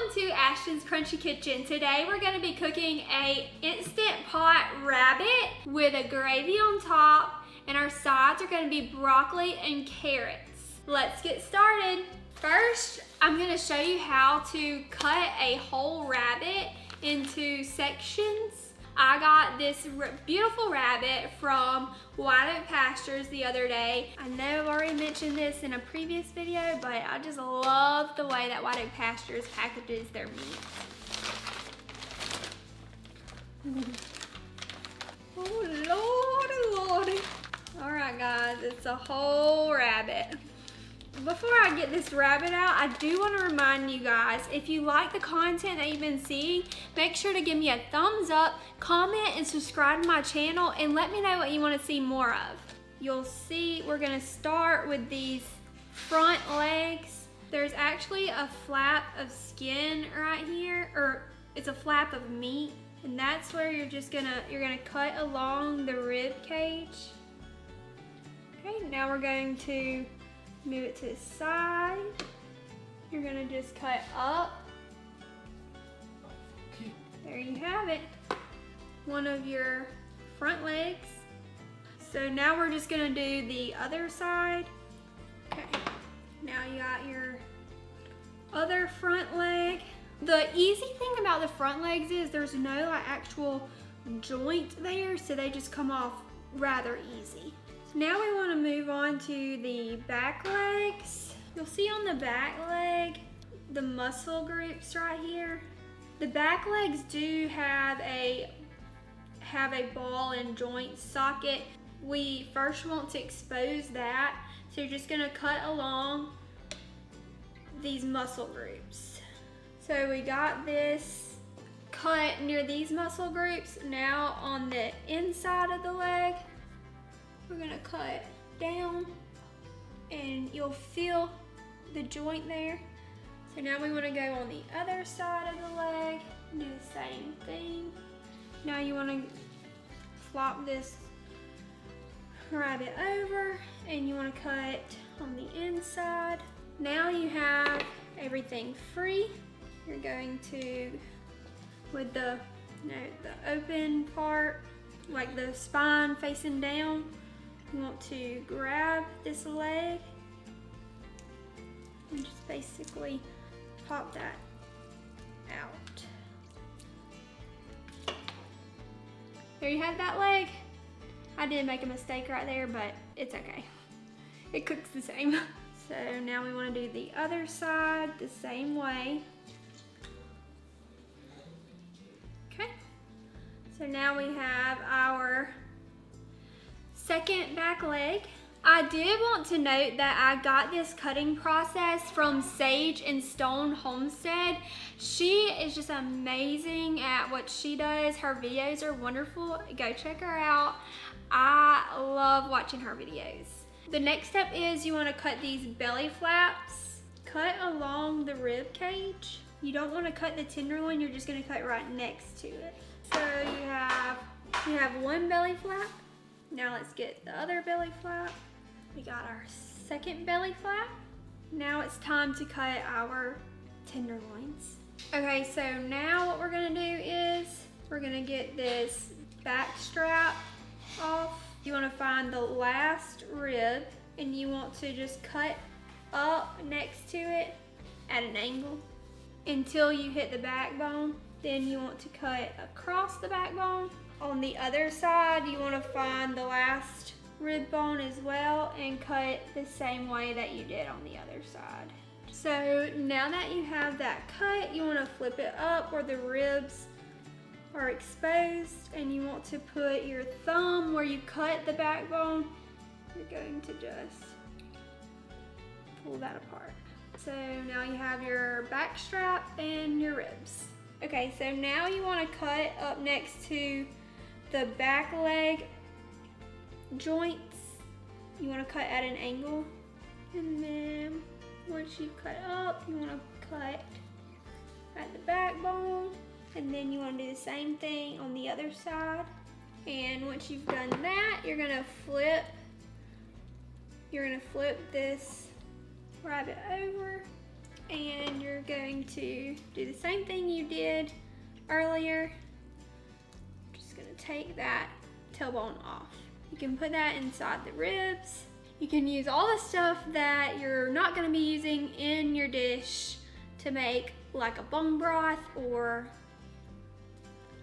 Welcome to Ashton's Crunchy Kitchen. Today we're going to be cooking a instant pot rabbit with a gravy on top, and our sides are going to be broccoli and carrots. Let's get started. First, I'm going to show you how to cut a whole rabbit into sections. I got this beautiful rabbit from White Oak Pastures the other day. I know I've already mentioned this in a previous video, but I just love the way that White Oak Pastures packages their meat. Oh, Lordy. All right, guys, it's a whole rabbit. Before I get this rabbit out, I do want to remind you guys, if you like the content that you've been seeing, make sure to give me a thumbs up, comment, and subscribe to my channel, and let me know what you want to see more of. You'll see we're going to start with these front legs. There's actually a flap of skin right here, or it's a flap of meat, and that's where you're gonna cut along the rib cage. Okay, now we're going to move it to the side. You're gonna just cut up. There you have it. One of your front legs. So now we're just gonna do the other side. Okay, now you got your other front leg. The easy thing about the front legs is there's no actual joint there, so they just come off rather easy. Now we want to move on to the back legs. You'll see on the back leg the muscle groups right here. The back legs do have a ball and joint socket. We first want to expose that, so you're just going to cut along these muscle groups. So we got this cut near these muscle groups. Now on the inside of the leg, we're gonna cut down, and you'll feel the joint there. So now we wanna go on the other side of the leg and do the same thing. Now you wanna flop this rabbit over, and you wanna cut on the inside. Now you have everything free. You're going to, with the open part, like the spine facing down, you want to grab this leg and just basically pop that out. There you have that leg. I did make a mistake right there, but it's okay. It cooks the same. So now we want to do the other side the same way. Okay. So now we have our second back leg. I did want to note that I got this cutting process from Sage and Stone Homestead. She is just amazing at what she does. Her videos are wonderful. Go check her out. I love watching her videos. The next step is you want to cut these belly flaps. Cut along the rib cage. You don't want to cut the tenderloin, you're just going to cut right next to it. So you have one belly flap. Now let's get the other belly flap. We got our second belly flap. Now it's time to cut our tenderloins. Okay, so now what we're gonna do is we're gonna get this back strap off. You wanna find the last rib, and you want to just cut up next to it at an angle until you hit the backbone. Then you want to cut across the backbone. On the other side, you want to find the last rib bone as well and cut the same way that you did on the other side. So now that you have that cut, you want to flip it up where the ribs are exposed, and you want to put your thumb where you cut the backbone. You're going to just pull that apart. So now you have your back strap and your ribs. Okay, so now you want to cut up next to the back leg joints. You want to cut at an angle, and then once you cut up, you want to cut at the backbone, and then you want to do the same thing on the other side. And once you've done that, you're gonna flip this rabbit over, And you're going to do the same thing you did earlier. Just gonna take that tailbone off. You can put that inside the ribs. You can use all the stuff that you're not gonna be using in your dish to make like a bone broth or,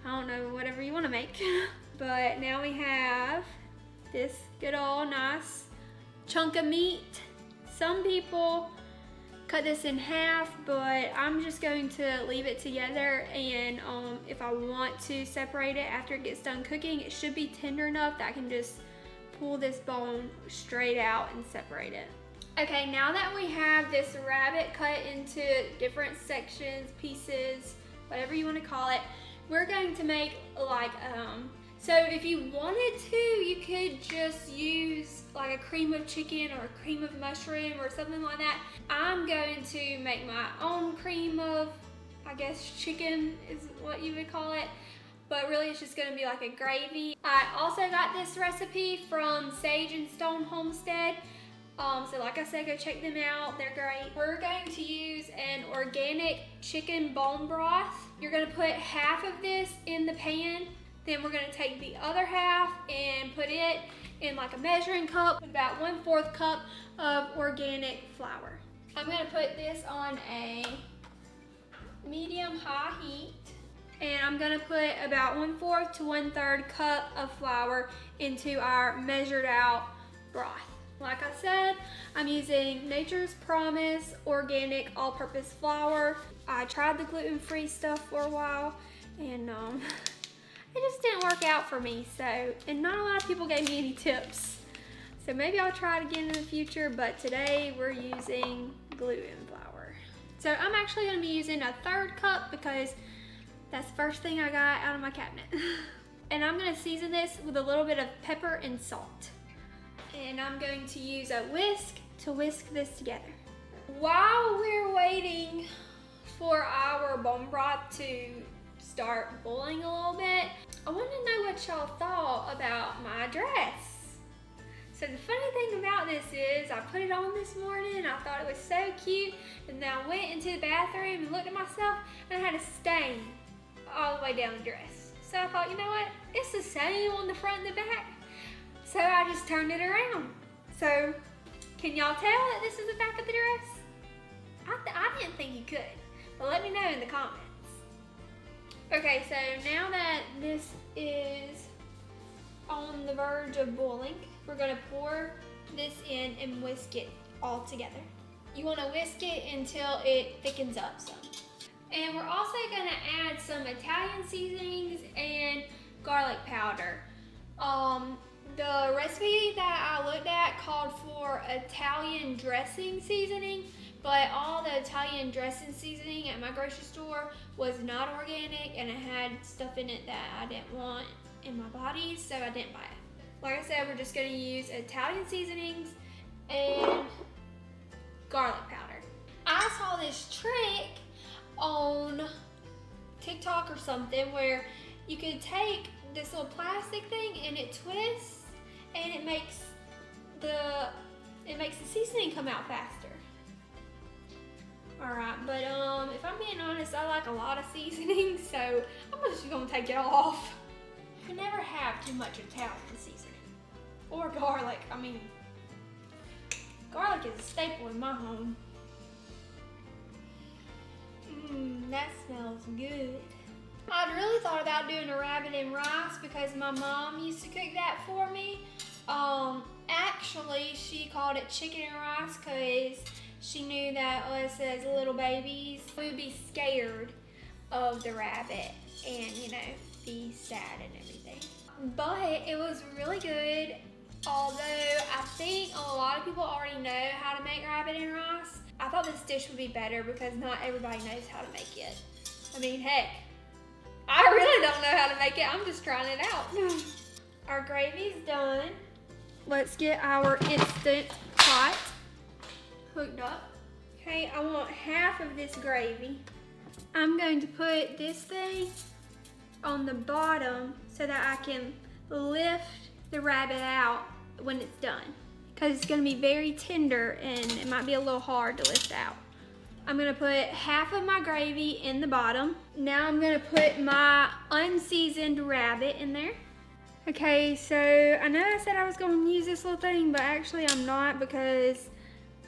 I don't know, whatever you wanna make. But now we have this good old nice chunk of meat. Some people cut this in half, but I'm just going to leave it together, and if I want to separate it after it gets done cooking, it should be tender enough that I can just pull this bone straight out and separate it. Okay, now that we have this rabbit cut into different sections, pieces, whatever you want to call it, we're going to make like so if you wanted to, you could just use like a cream of chicken or a cream of mushroom or something like that. I'm going to make my own cream of, I guess, chicken is what you would call it. But really it's just gonna be like a gravy. I also got this recipe from Sage and Stone Homestead. So like I said, go check them out, they're great. We're going to use an organic chicken bone broth. You're gonna put half of this in the pan. Then we're gonna take the other half and put it in like a measuring cup with about 1/4 cup of organic flour. I'm gonna put this on a medium-high heat, and I'm gonna put about 1/4 to 1/3 cup of flour into our measured out broth. Like I said, I'm using Nature's Promise organic all-purpose flour. I tried the gluten-free stuff for a while, and it just didn't work out for me, and not a lot of people gave me any tips. So maybe I'll try it again in the future, but today we're using gluten flour. So I'm actually gonna be using 1/3 cup because that's the first thing I got out of my cabinet. And I'm gonna season this with a little bit of pepper and salt. And I'm going to use a whisk to whisk this together. While we're waiting for our bone broth to start boiling a little bit, I want to know what y'all thought about my dress. So the funny thing about this is I put it on this morning, I thought it was so cute, and then I went into the bathroom and looked at myself and I had a stain all the way down the dress. So I thought, you know what, it's the same on the front and the back. So I just turned it around. So can y'all tell that this is the back of the dress? I didn't think you could, but let me know in the comments. Okay, so now that this is on the verge of boiling, we're gonna pour this in and whisk it all together. You wanna whisk it until it thickens up some. And we're also gonna add some Italian seasonings and garlic powder. The recipe that I looked at called for Italian dressing seasoning, but all the Italian dressing seasoning at my grocery store was not organic, and it had stuff in it that I didn't want in my body, so I didn't buy it. Like I said, we're just gonna use Italian seasonings and garlic powder. I saw this trick on TikTok or something where you could take this little plastic thing and it twists and it makes the seasoning come out faster. Alright, but if I'm being honest, I like a lot of seasoning, so I'm just gonna take it off. You can never have too much Italian seasoning. Or garlic. I mean, garlic is a staple in my home. That smells good. I'd really thought about doing a rabbit and rice because my mom used to cook that for me. Actually, she called it chicken and rice because she knew that us as little babies, we would be scared of the rabbit and, you know, be sad and everything. But it was really good, although I think a lot of people already know how to make rabbit and rice. I thought this dish would be better because not everybody knows how to make it. I mean, heck, I really don't know how to make it. I'm just trying it out. Our gravy's done. Let's get our Instant Pot hooked up. Okay, I want half of this gravy. I'm going to put this thing on the bottom so that I can lift the rabbit out when it's done, because it's going to be very tender and it might be a little hard to lift out. I'm gonna put half of my gravy in the bottom. Now I'm gonna put my unseasoned rabbit in there. Okay, so I know I said I was gonna use this little thing, but actually I'm not, because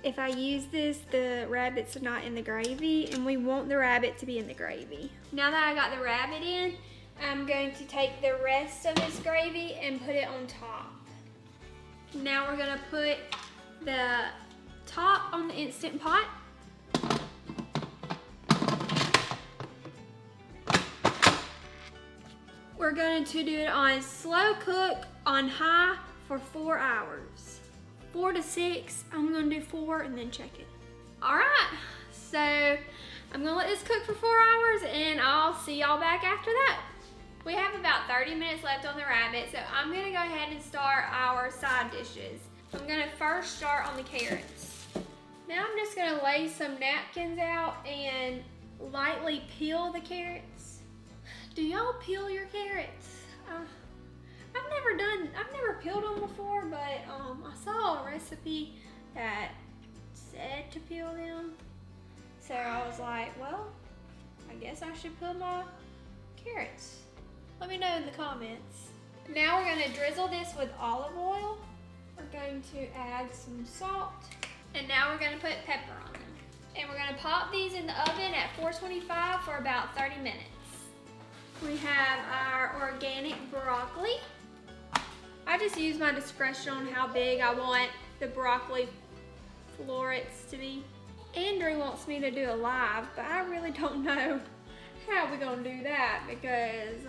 if I use this, the rabbit's not in the gravy, and we want the rabbit to be in the gravy. Now that I got the rabbit in, I'm going to take the rest of this gravy and put it on top. Now we're gonna put the top on the Instant Pot. We're going to do it on slow cook on high for 4 hours. 4 to 6, I'm gonna do 4 and then check it. All right, so I'm gonna let this cook for 4 hours and I'll see y'all back after that. We have about 30 minutes left on the rabbit, so I'm gonna go ahead and start our side dishes. I'm gonna first start on the carrots. Now I'm just gonna lay some napkins out and lightly peel the carrots. Do y'all peel your carrots? I've never peeled them before, but I saw a recipe that said to peel them. So I was like, well, I guess I should peel my carrots. Let me know in the comments. Now we're gonna drizzle this with olive oil. We're going to add some salt. And now we're gonna put pepper on them. And we're gonna pop these in the oven at 425 for about 30 minutes. We have our organic broccoli. I just use my discretion on how big I want the broccoli florets to be. Andrew wants me to do a live, but I really don't know how we're gonna do that, because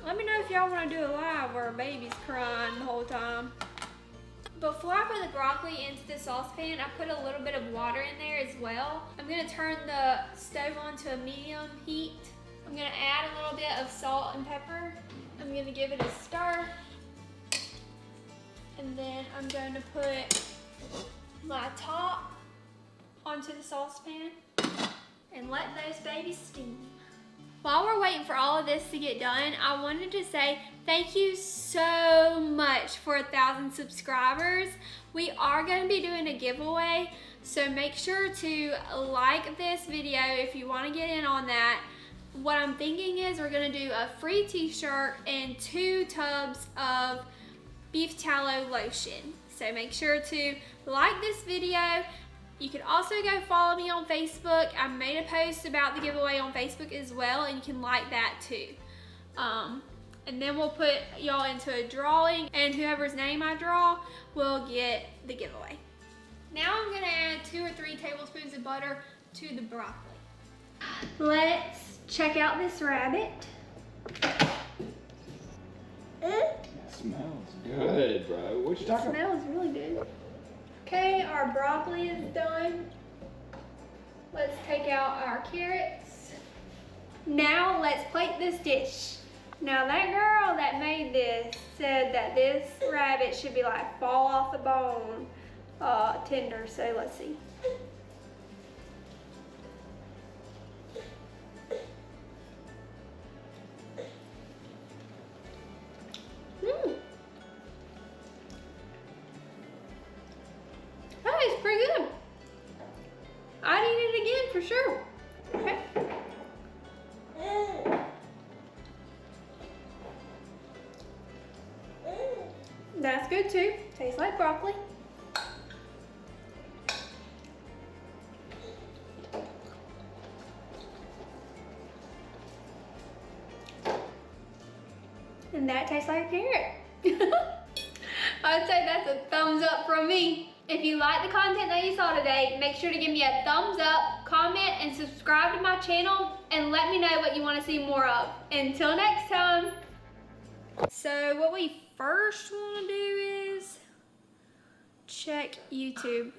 let me know if y'all wanna do a live where a baby's crying the whole time. Before I put the broccoli into the saucepan, I put a little bit of water in there as well. I'm gonna turn the stove on to a medium heat. I'm gonna add a little bit of salt and pepper. I'm gonna give it a stir. And then I'm going to put my top onto the saucepan and let those babies steam. While we're waiting for all of this to get done, I wanted to say thank you so much for 1,000 subscribers. We are going to be doing a giveaway, so make sure to like this video if you want to get in on that. What I'm thinking is we're going to do a free t-shirt and 2 tubs of beef tallow lotion. So make sure to like this video. You can also go follow me on Facebook. I made a post about the giveaway on Facebook as well, and you can like that too. And then we'll put y'all into a drawing, and whoever's name I draw will get the giveaway. Now I'm gonna add 2 or 3 tablespoons of butter to the broccoli. Let's check out this rabbit. Smells good, bro. What you talking about? It smells really good. Okay, our broccoli is done. Let's take out our carrots. Now let's plate this dish. Now that girl that made this said that this rabbit should be like fall off the bone tender, so let's see. That is pretty good. I'd eat it again for sure. Okay. That's good too. Tastes like broccoli. And that tastes like a carrot. I'd say that's a thumbs up from me. If you like the content that you saw today, make sure to give me a thumbs up, comment, and subscribe to my channel, and let me know what you want to see more of. Until next time. So what we first want to do is check YouTube.